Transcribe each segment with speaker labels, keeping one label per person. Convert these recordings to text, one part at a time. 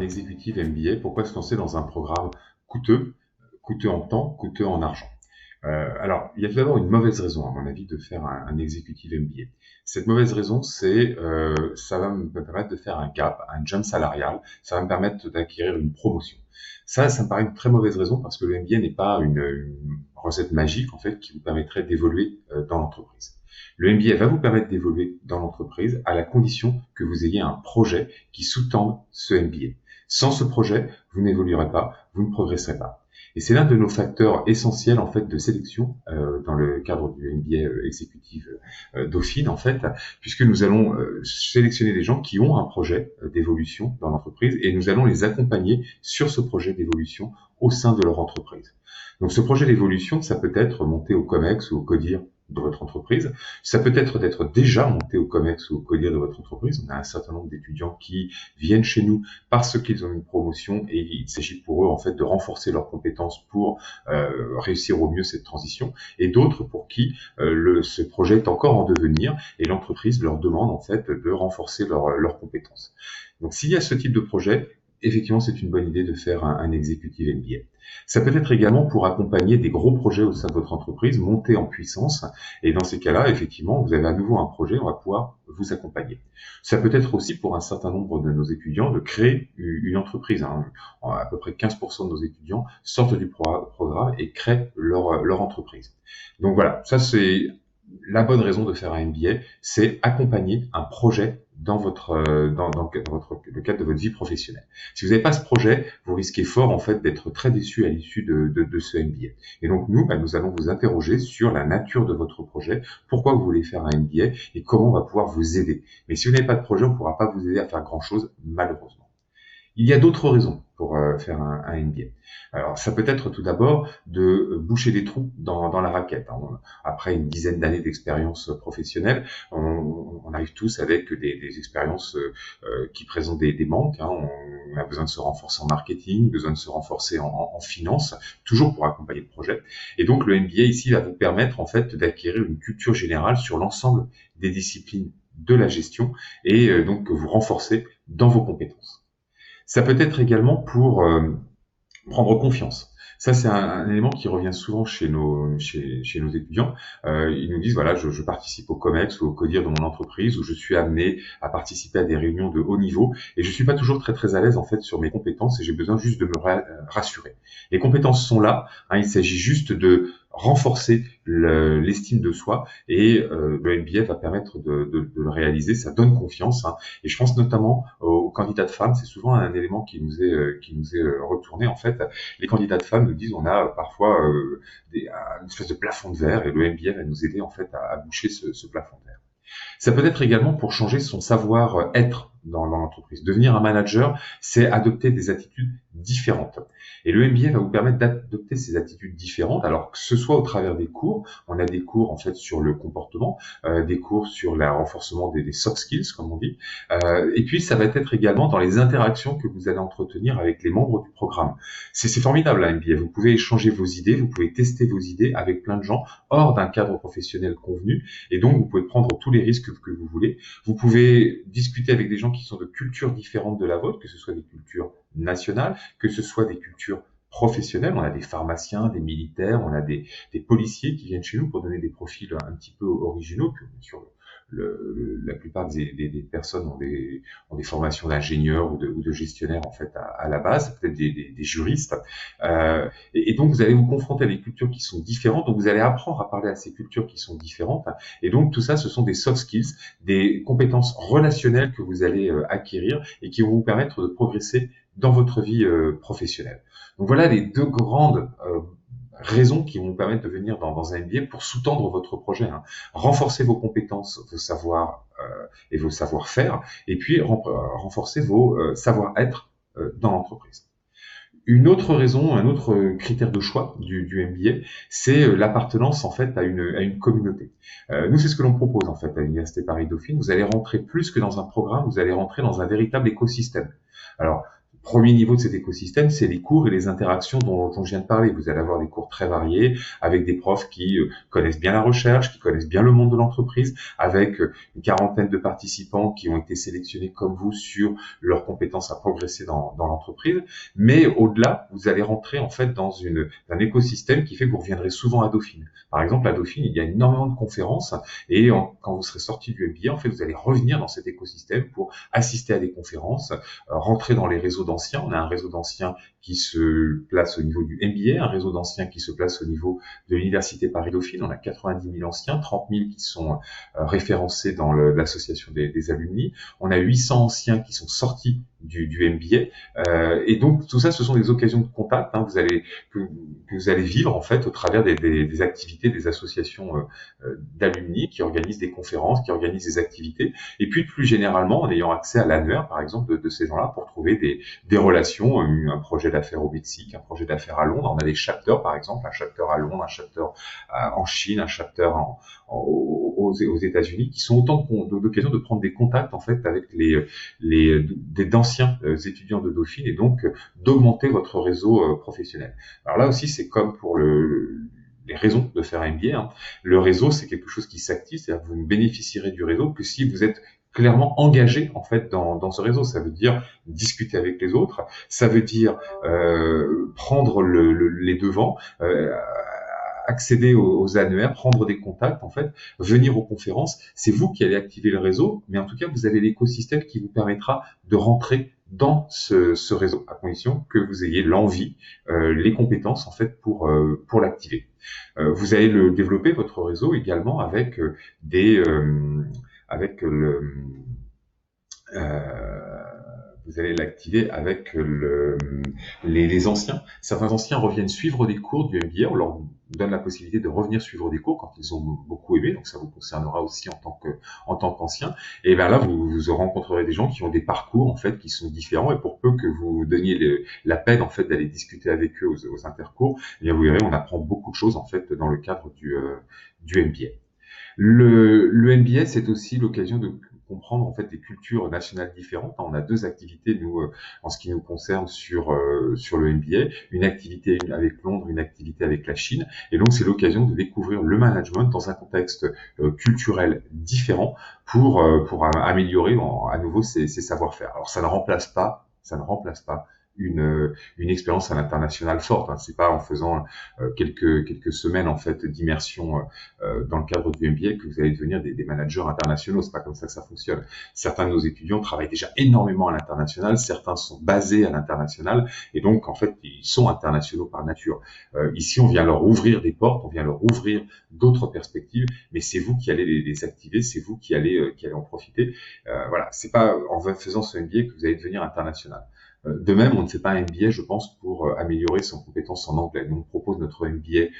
Speaker 1: executive MBA? Pourquoi se lancer dans un programme coûteux, coûteux en temps, coûteux en argent? Alors, il y a tout d'abord une mauvaise raison, à mon avis, de faire un executive MBA. Cette mauvaise raison, c'est ça va me permettre de faire un gap, un jump salarial, ça va me permettre d'acquérir une promotion. Ça me paraît une très mauvaise raison parce que le MBA n'est pas une recette magique, en fait, qui vous permettrait d'évoluer dans l'entreprise. Le MBA va vous permettre d'évoluer dans l'entreprise à la condition que vous ayez un projet qui sous-tende ce MBA. Sans ce projet, vous n'évoluerez pas, vous ne progresserez pas. Et c'est l'un de nos facteurs essentiels en fait de sélection dans le cadre du MBA exécutif Dauphine en fait, puisque nous allons sélectionner des gens qui ont un projet d'évolution dans l'entreprise et nous allons les accompagner sur ce projet d'évolution au sein de leur entreprise. Donc ce projet d'évolution, ça peut être monté au COMEX ou au CODIR de votre entreprise. Ça peut être d'être déjà monté au COMEX ou au CODIR de votre entreprise. On a un certain nombre d'étudiants qui viennent chez nous parce qu'ils ont une promotion et il s'agit pour eux en fait de renforcer leurs compétences pour réussir au mieux cette transition. Et d'autres pour qui ce projet est encore en devenir et l'entreprise leur demande en fait de renforcer leurs compétences. Donc s'il y a ce type de projet, effectivement, c'est une bonne idée de faire un executive MBA. Ça peut être également pour accompagner des gros projets au sein de votre entreprise, monter en puissance. Et dans ces cas-là, effectivement, vous avez à nouveau un projet, on va pouvoir vous accompagner. Ça peut être aussi pour un certain nombre de nos étudiants de créer une entreprise. À peu près 15% de nos étudiants sortent du programme et créent leur entreprise. Donc voilà, ça c'est la bonne raison de faire un MBA, c'est accompagner un projet dans le cadre de votre vie professionnelle. Si vous n'avez pas ce projet, vous risquez fort en fait d'être très déçu à l'issue de ce MBA. Et donc nous allons vous interroger sur la nature de votre projet, pourquoi vous voulez faire un MBA et comment on va pouvoir vous aider. Mais si vous n'avez pas de projet, on ne pourra pas vous aider à faire grand-chose, malheureusement. Il y a d'autres raisons pour faire un MBA. Alors, ça peut être tout d'abord de boucher des trous dans la raquette. Après une dizaine d'années d'expérience professionnelle, on arrive tous avec des expériences qui présentent des manques. On a besoin de se renforcer en marketing, besoin de se renforcer en finance, toujours pour accompagner le projet. Et donc, le MBA ici va vous permettre en fait d'acquérir une culture générale sur l'ensemble des disciplines de la gestion et donc vous renforcer dans vos compétences. Ça peut être également pour prendre confiance. Ça, c'est un élément qui revient souvent chez nos étudiants. Ils nous disent, voilà, je participe au COMEX ou au CODIR de mon entreprise où je suis amené à participer à des réunions de haut niveau et je suis pas toujours très à l'aise en fait sur mes compétences et j'ai besoin juste de me rassurer. Les compétences sont là, il s'agit juste de renforcer l'estime de soi et le MBA va permettre de le réaliser, ça donne confiance et je pense notamment aux candidats de femmes, c'est souvent un élément qui nous est retourné en fait. Les candidats de femmes nous disent on a parfois une espèce de plafond de verre et le MBA va nous aider en fait à boucher ce plafond de verre. Ça peut être également pour changer son savoir-être dans l'entreprise. Devenir un manager, c'est adopter des attitudes différentes. Et le MBA va vous permettre d'adopter ces attitudes différentes, alors que ce soit au travers des cours, on a des cours en fait sur le comportement, des cours sur le renforcement des soft skills, comme on dit, et puis ça va être également dans les interactions que vous allez entretenir avec les membres du programme. C'est formidable, un MBA. Vous pouvez échanger vos idées, vous pouvez tester vos idées avec plein de gens hors d'un cadre professionnel convenu, et donc vous pouvez prendre tous les risques que vous voulez. Vous pouvez discuter avec des gens qui sont de cultures différentes de la vôtre, que ce soit des cultures nationales, que ce soit des cultures professionnelles. On a des pharmaciens, des militaires, on a des policiers qui viennent chez nous pour donner des profils un petit peu originaux, que bien sûr la plupart des personnes ont des formations d'ingénieurs ou de gestionnaires en fait à la base, peut-être des juristes. Et donc vous allez vous confronter à des cultures qui sont différentes, donc vous allez apprendre à parler à ces cultures qui sont différentes. Et donc tout ça, ce sont des soft skills, des compétences relationnelles que vous allez acquérir et qui vont vous permettre de progresser dans votre vie professionnelle. Donc voilà les deux grandes raisons qui vont vous permettre de venir dans un MBA pour sous-tendre votre projet. Renforcer vos compétences, vos savoirs et vos savoir-faire, et puis renforcer vos savoir-être dans l'entreprise. Une autre raison, un autre critère de choix du MBA, c'est l'appartenance en fait à une communauté. Nous, c'est ce que l'on propose en fait à l'Université Paris Dauphine. Vous allez rentrer plus que dans un programme, vous allez rentrer dans un véritable écosystème. Alors, Premier niveau de cet écosystème, c'est les cours et les interactions dont je viens de parler. Vous allez avoir des cours très variés, avec des profs qui connaissent bien la recherche, qui connaissent bien le monde de l'entreprise, avec une quarantaine de participants qui ont été sélectionnés comme vous sur leurs compétences à progresser dans l'entreprise. Mais au-delà, vous allez rentrer en fait dans un écosystème qui fait que vous reviendrez souvent à Dauphine. Par exemple, à Dauphine, il y a énormément de conférences et quand vous serez sorti du MBA, en fait, vous allez revenir dans cet écosystème pour assister à des conférences, rentrer dans les réseaux d'anciens. On a un réseau d'anciens qui se place au niveau du MBA, un réseau d'anciens qui se place au niveau de l'Université Paris-Dauphine. On a 90 000 anciens, 30 000 qui sont référencés dans l'association des alumni. On a 800 anciens qui sont sortis du MBA. Et donc, tout ça, ce sont des occasions de contact que vous allez vivre, en fait, au travers des activités des associations d'alumni qui organisent des conférences, qui organisent des activités. Et puis, plus généralement, en ayant accès à l'annuaire, par exemple, de ces gens-là, pour trouver des relations, un projet d'affaires au Mexique, un projet d'affaires à Londres. On a des chapters, par exemple, un chapter à Londres, un chapter en Chine, un chapter aux États-Unis, qui sont autant d'occasions de prendre des contacts, en fait, avec d'anciens étudiants de Dauphine et donc d'augmenter votre réseau professionnel. Alors là aussi, c'est comme pour les raisons de faire un MBA. Hein. Le réseau, c'est quelque chose qui s'active, c'est-à-dire que vous ne bénéficierez du réseau que si vous êtes clairement engagé en fait dans ce réseau. Ça veut dire discuter avec les autres, ça veut dire prendre les devants, accéder aux annuaires, prendre des contacts, en fait, venir aux conférences. C'est vous qui allez activer le réseau, mais en tout cas, vous avez l'écosystème qui vous permettra de rentrer dans ce réseau, à condition que vous ayez l'envie, les compétences, en fait, pour l'activer. Vous allez le développer, votre réseau, également avec vous allez l'activer avec les anciens. Certains anciens reviennent suivre des cours du MBA. On leur donne la possibilité de revenir suivre des cours quand ils ont beaucoup aimé. Donc ça vous concernera aussi en tant qu'ancien. Et bien là, vous rencontrerez des gens qui ont des parcours en fait qui sont différents. Et pour peu que vous donniez la peine en fait d'aller discuter avec eux aux intercours, eh bien vous verrez, on apprend beaucoup de choses en fait dans le cadre du MBA. Le MBA, c'est aussi l'occasion de comprendre en fait des cultures nationales différentes. On a deux activités nous en ce qui nous concerne sur le MBA, une activité avec Londres, une activité avec la Chine, et donc c'est l'occasion de découvrir le management dans un contexte culturel différent pour améliorer à nouveau ses savoir-faire. Alors ça ne remplace pas une expérience à l'international forte. Hein. C'est pas en faisant quelques semaines en fait d'immersion dans le cadre du MBA que vous allez devenir des managers internationaux. C'est pas comme ça que ça fonctionne. Certains de nos étudiants travaillent déjà énormément à l'international, certains sont basés à l'international et donc en fait ils sont internationaux par nature. Ici on vient leur ouvrir des portes, on vient leur ouvrir d'autres perspectives, mais c'est vous qui allez les activer, c'est vous qui allez en profiter. Voilà, c'est pas en faisant ce MBA que vous allez devenir international. De même, on ne fait pas un MBA, je pense, pour améliorer son compétence en anglais. Nous, on propose notre MBA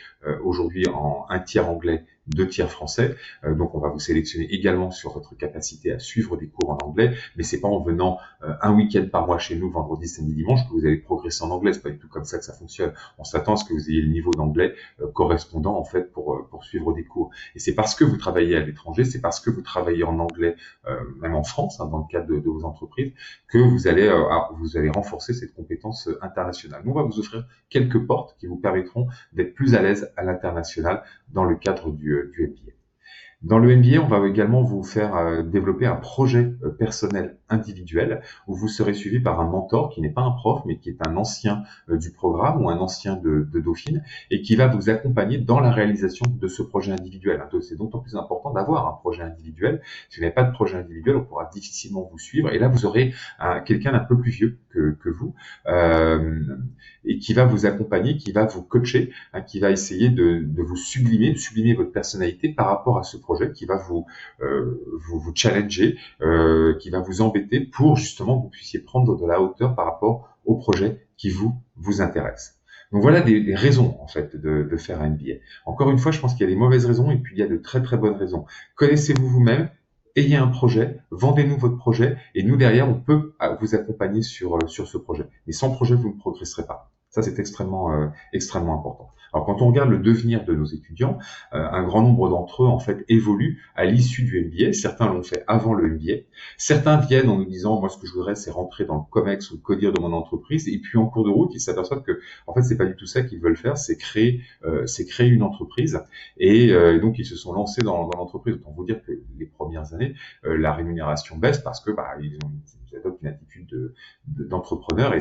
Speaker 1: aujourd'hui en 1 tiers anglais, 2 tiers français. Donc, on va vous sélectionner également sur votre capacité à suivre des cours en anglais. Mais c'est pas en venant un week-end par mois chez nous, vendredi, samedi, dimanche, que vous allez progresser en anglais. C'est pas du tout comme ça que ça fonctionne. On s'attend à ce que vous ayez le niveau d'anglais correspondant, en fait, pour suivre des cours. Et c'est parce que vous travaillez à l'étranger, c'est parce que vous travaillez en anglais, même en France, hein, dans le cadre de vos entreprises, que vous allez renforcer cette compétence internationale. Nous, on va vous offrir quelques portes qui vous permettront d'être plus à l'aise à l'international dans le cadre du MBA. Dans le MBA, on va également vous faire développer un projet personnel individuel où vous serez suivi par un mentor qui n'est pas un prof mais qui est un ancien du programme ou un ancien de Dauphine et qui va vous accompagner dans la réalisation de ce projet individuel. C'est d'autant plus important d'avoir un projet individuel. Si vous n'avez pas de projet individuel, on pourra difficilement vous suivre et là vous aurez quelqu'un d'un peu plus vieux que vous et qui va vous accompagner, qui va vous coacher, qui va essayer de vous sublimer, de sublimer votre personnalité par rapport à ce projet, qui va vous challenger, qui va vous embêter pour justement que vous puissiez prendre de la hauteur par rapport au projet qui vous intéresse. Donc voilà des raisons en fait de faire un MBA. Encore une fois, je pense qu'il y a des mauvaises raisons et puis il y a de très très bonnes raisons. Connaissez-vous vous-même, ayez un projet, vendez-nous votre projet et nous derrière on peut vous accompagner sur ce projet. Mais sans projet vous ne progresserez pas. Ça c'est extrêmement important. Alors quand on regarde le devenir de nos étudiants, un grand nombre d'entre eux en fait évoluent à l'issue du MBA. Certains l'ont fait avant le MBA. Certains viennent en nous disant moi ce que je voudrais c'est rentrer dans le COMEX ou le CODIR de mon entreprise. Et puis en cours de route ils s'aperçoivent que en fait c'est pas du tout ça qu'ils veulent faire, c'est créer une entreprise. Et donc ils se sont lancés dans l'entreprise. Autant vous dire que les premières années la rémunération baisse parce que ils adoptent une attitude d'entrepreneur et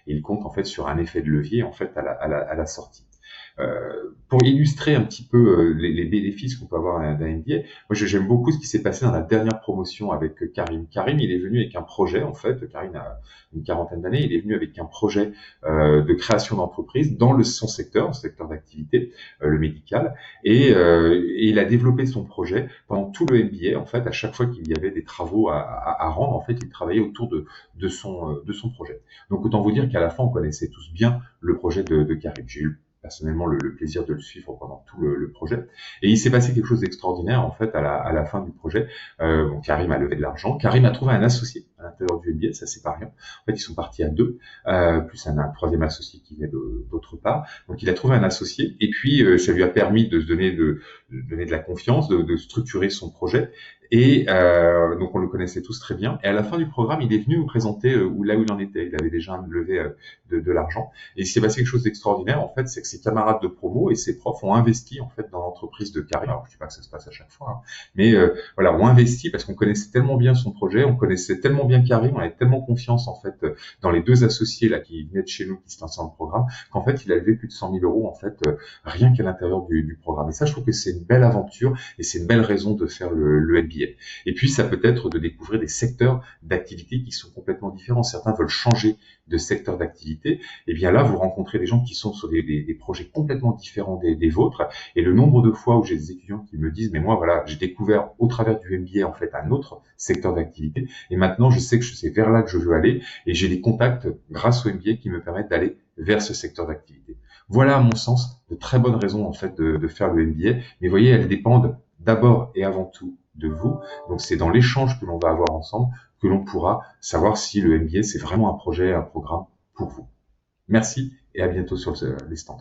Speaker 1: ils comptent en fait sur un effet de levier en fait à la sortie. Pour illustrer un petit peu les bénéfices qu'on peut avoir d'un MBA, moi j'aime beaucoup ce qui s'est passé dans la dernière promotion avec Karim. Karim, il est venu avec un projet, en fait, Karim a une quarantaine d'années, il est venu avec un projet de création d'entreprise dans son secteur d'activité, le médical, et il a développé son projet pendant tout le MBA. En fait, à chaque fois qu'il y avait des travaux à rendre, en fait, il travaillait autour de son projet. Donc autant vous dire qu'à la fin, on connaissait tous bien le projet de Karim. J'ai eu personnellement le plaisir de le suivre pendant tout le projet. Et il s'est passé quelque chose d'extraordinaire en fait à la fin du projet. Karim a levé de l'argent. Karim a trouvé un associé à l'intérieur du MBA, ça c'est pas rien. En fait, ils sont partis à deux, plus un troisième associé qui venait d'autre part. Donc il a trouvé un associé et puis ça lui a permis de se donner de la confiance, de structurer son projet. Et donc on le connaissait tous très bien. Et à la fin du programme, il est venu nous présenter là où il en était. Il avait déjà levé de l'argent. Et il s'est passé quelque chose d'extraordinaire, en fait, c'est que ses camarades de promo et ses profs ont investi, en fait, dans l'entreprise de Karim. Alors, je dis pas que ça se passe à chaque fois, hein, mais voilà, ont investi parce qu'on connaissait tellement bien son projet, on connaissait tellement bien Karim, on avait tellement confiance, en fait, dans les deux associés, là, qui venaient de chez nous, qui se lançaient dans le programme, qu'en fait, il a levé plus de 100 000 euros, en fait, rien qu'à l'intérieur du programme. Et ça, je trouve que c'est une belle aventure et c'est une belle raison de faire le MBA. Et puis, ça peut être de découvrir des secteurs d'activité qui sont complètement différents. Certains veulent changer de secteur d'activité. Et bien là, vous rencontrez des gens qui sont sur des projets complètement différents des vôtres. Et le nombre de fois où j'ai des étudiants qui me disent, mais moi, voilà, j'ai découvert au travers du MBA, en fait, un autre secteur d'activité. Et maintenant, je sais que c'est vers là que je veux aller. Et j'ai des contacts grâce au MBA qui me permettent d'aller vers ce secteur d'activité. Voilà, à mon sens, de très bonnes raisons, en fait, de faire le MBA. Mais vous voyez, elles dépendent d'abord et avant tout de vous. Donc, c'est dans l'échange que l'on va avoir ensemble que l'on pourra savoir si le MBA, c'est vraiment un projet, un programme pour vous. Merci et à bientôt sur les stands.